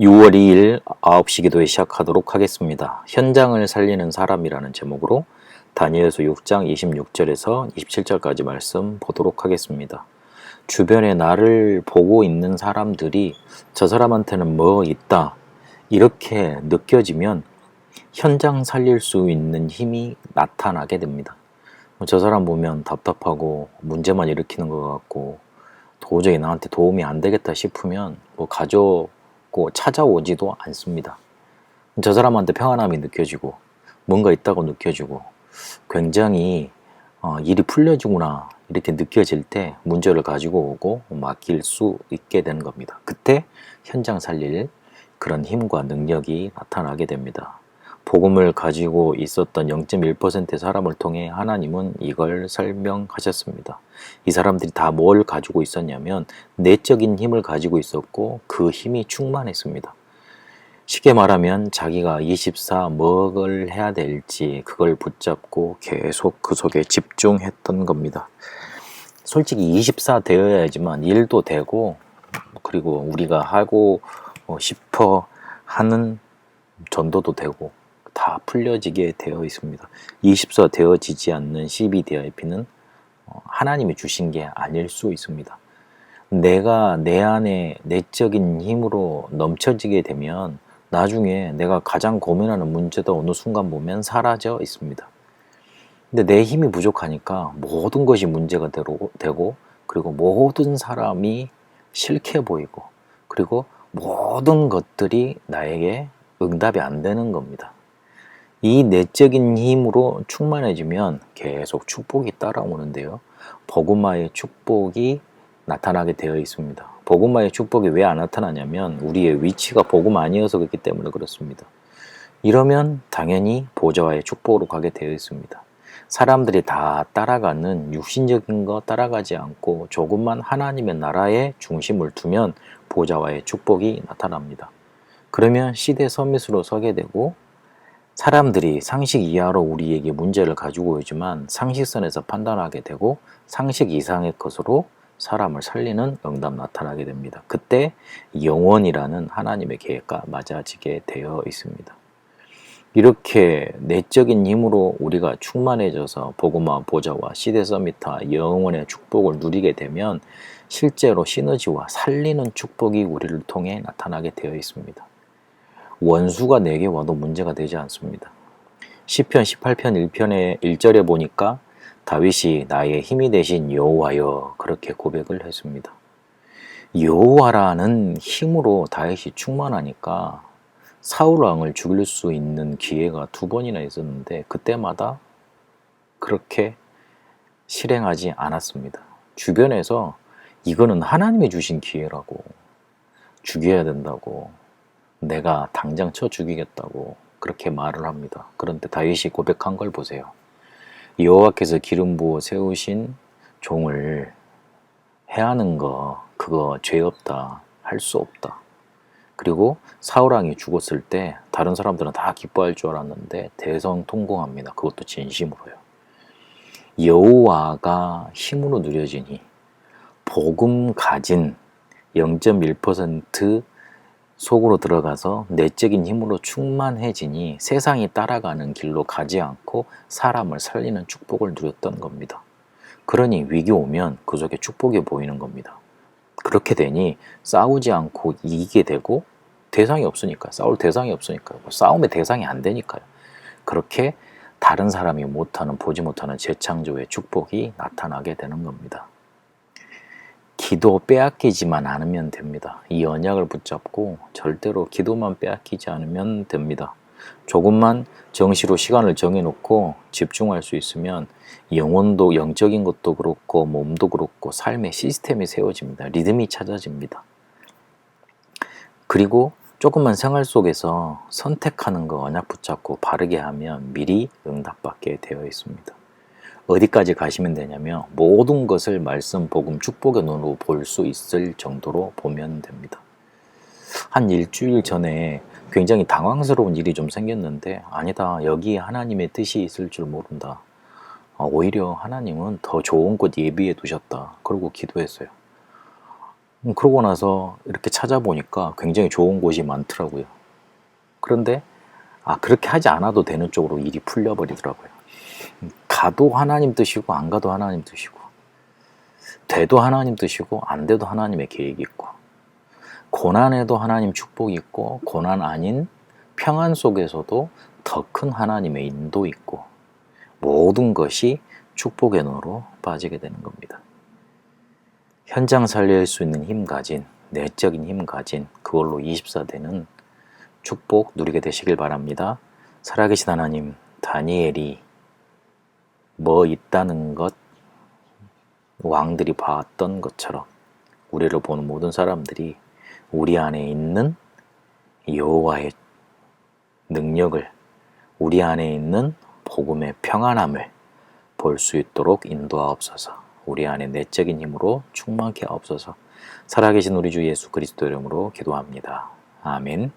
6월 2일 9시 기도회 시작하도록 하겠습니다. 현장을 살리는 사람이라는 제목으로 다니엘서 6장 26절에서 27절까지 말씀 보도록 하겠습니다. 주변에 나를 보고 있는 사람들이 저 사람한테는 뭐 있다 이렇게 느껴지면 현장 살릴 수 있는 힘이 나타나게 됩니다. 저 사람 보면 답답하고 문제만 일으키는 것 같고 도저히 나한테 도움이 안 되겠다 싶으면 가져고 찾아오지도 않습니다. 저 사람한테 평안함이 느껴지고 뭔가 있다고 느껴지고 굉장히 일이 풀려지구나 이렇게 느껴질 때 문제를 가지고 오고 맡길 수 있게 되는 겁니다. 그때 현장 살릴 그런 힘과 능력이 나타나게 됩니다. 복음을 가지고 있었던 0.1%의 사람을 통해 하나님은 이걸 설명하셨습니다. 이 사람들이 다 뭘 가지고 있었냐면 내적인 힘을 가지고 있었고 그 힘이 충만했습니다. 쉽게 말하면 자기가 24 뭐를 해야 될지 그걸 붙잡고 계속 그 속에 집중했던 겁니다. 솔직히 24 되어야지만 일도 되고 그리고 우리가 하고 싶어 하는 전도도 되고 다 풀려지게 되어 있습니다. 24 되어지지 않는 CBDIP는 하나님이 주신 게 아닐 수 있습니다. 내가 내 안에 내적인 힘으로 넘쳐지게 되면 나중에 내가 가장 고민하는 문제도 어느 순간 보면 사라져 있습니다. 근데 내 힘이 부족하니까 모든 것이 문제가 되고 그리고 모든 사람이 싫게 보이고 그리고 모든 것들이 나에게 응답이 안 되는 겁니다. 이 내적인 힘으로 충만해지면 계속 축복이 따라오는데요. 복음화의 축복이 나타나게 되어 있습니다. 복음화의 축복이 왜 안 나타나냐면 우리의 위치가 복음 아니어서 그렇기 때문에 그렇습니다. 이러면 당연히 보좌와의 축복으로 가게 되어 있습니다. 사람들이 다 따라가는 육신적인 거 따라가지 않고 조금만 하나님의 나라에 중심을 두면 보좌와의 축복이 나타납니다. 그러면 시대 서밋으로 서게 되고 사람들이 상식 이하로 우리에게 문제를 가지고 오지만 상식선에서 판단하게 되고 상식 이상의 것으로 사람을 살리는 응답 나타나게 됩니다. 그때 영원이라는 하나님의 계획과 맞아지게 되어 있습니다. 이렇게 내적인 힘으로 우리가 충만해져서 복음화 보좌와 시대 서밋화 영원의 축복을 누리게 되면 실제로 시너지와 살리는 축복이 우리를 통해 나타나게 되어 있습니다. 원수가 내게 와도 문제가 되지 않습니다. 시편 18편 1편의 1절에 보니까 다윗이 나의 힘이 되신 여호와여 그렇게 고백을 했습니다. 여호와라는 힘으로 다윗이 충만하니까 사울 왕을 죽일 수 있는 기회가 2번이나 있었는데 그때마다 그렇게 실행하지 않았습니다. 주변에서 이거는 하나님이 주신 기회라고 죽여야 된다고 내가 당장 쳐 죽이겠다고 그렇게 말을 합니다. 그런데 다윗이 고백한 걸 보세요. 여호와께서 기름 부어 세우신 종을 해하는 거 그거 죄 없다 할 수 없다. 그리고 사울왕이 죽었을 때 다른 사람들은 다 기뻐할 줄 알았는데 대성통곡합니다. 그것도 진심으로요. 여호와가 힘으로 누려지니 복음 가진 0.1% 속으로 들어가서 내적인 힘으로 충만해지니 세상이 따라가는 길로 가지 않고 사람을 살리는 축복을 누렸던 겁니다. 그러니 위기 오면 그 속에 축복이 보이는 겁니다. 그렇게 되니 싸우지 않고 이기게 되고 대상이 없으니까요. 싸울 대상이 없으니까요. 싸움의 대상이 안 되니까요. 그렇게 다른 사람이 못하는 보지 못하는 재창조의 축복이 나타나게 되는 겁니다. 기도 빼앗기지만 않으면 됩니다. 이 언약을 붙잡고 절대로 기도만 빼앗기지 않으면 됩니다. 조금만 정시로 시간을 정해놓고 집중할 수 있으면 영혼도 영적인 것도 그렇고 몸도 그렇고 삶의 시스템이 세워집니다. 리듬이 찾아집니다. 그리고 조금만 생활 속에서 선택하는 거 언약 붙잡고 바르게 하면 미리 응답받게 되어 있습니다. 어디까지 가시면 되냐면 모든 것을 말씀, 복음, 축복의 눈으로 볼 수 있을 정도로 보면 됩니다. 한 일주일 전에 굉장히 당황스러운 일이 좀 생겼는데 아니다. 여기에 하나님의 뜻이 있을 줄 모른다. 오히려 하나님은 더 좋은 곳 예비해 두셨다. 그러고 기도했어요. 그러고 나서 이렇게 찾아보니까 굉장히 좋은 곳이 많더라고요. 그런데 그렇게 하지 않아도 되는 쪽으로 일이 풀려버리더라고요. 가도 하나님 뜻이고 안 가도 하나님 뜻이고, 돼도 하나님 뜻이고 안 돼도 하나님의 계획이 있고, 고난에도 하나님 축복이 있고 고난 아닌 평안 속에서도 더 큰 하나님의 인도 있고, 모든 것이 축복의 눈으로 빠지게 되는 겁니다. 현장 살릴 수 있는 힘 가진, 내적인 힘 가진, 그걸로 24대는 축복 누리게 되시길 바랍니다. 살아계신 하나님, 다니엘이 뭐 있다는 것, 왕들이 봤던 것처럼 우리를 보는 모든 사람들이 우리 안에 있는 여호와의 능력을, 우리 안에 있는 복음의 평안함을 볼 수 있도록 인도하옵소서. 우리 안에 내적인 힘으로 충만케 하옵소서. 살아계신 우리 주 예수 그리스도 이름으로 기도합니다. 아멘.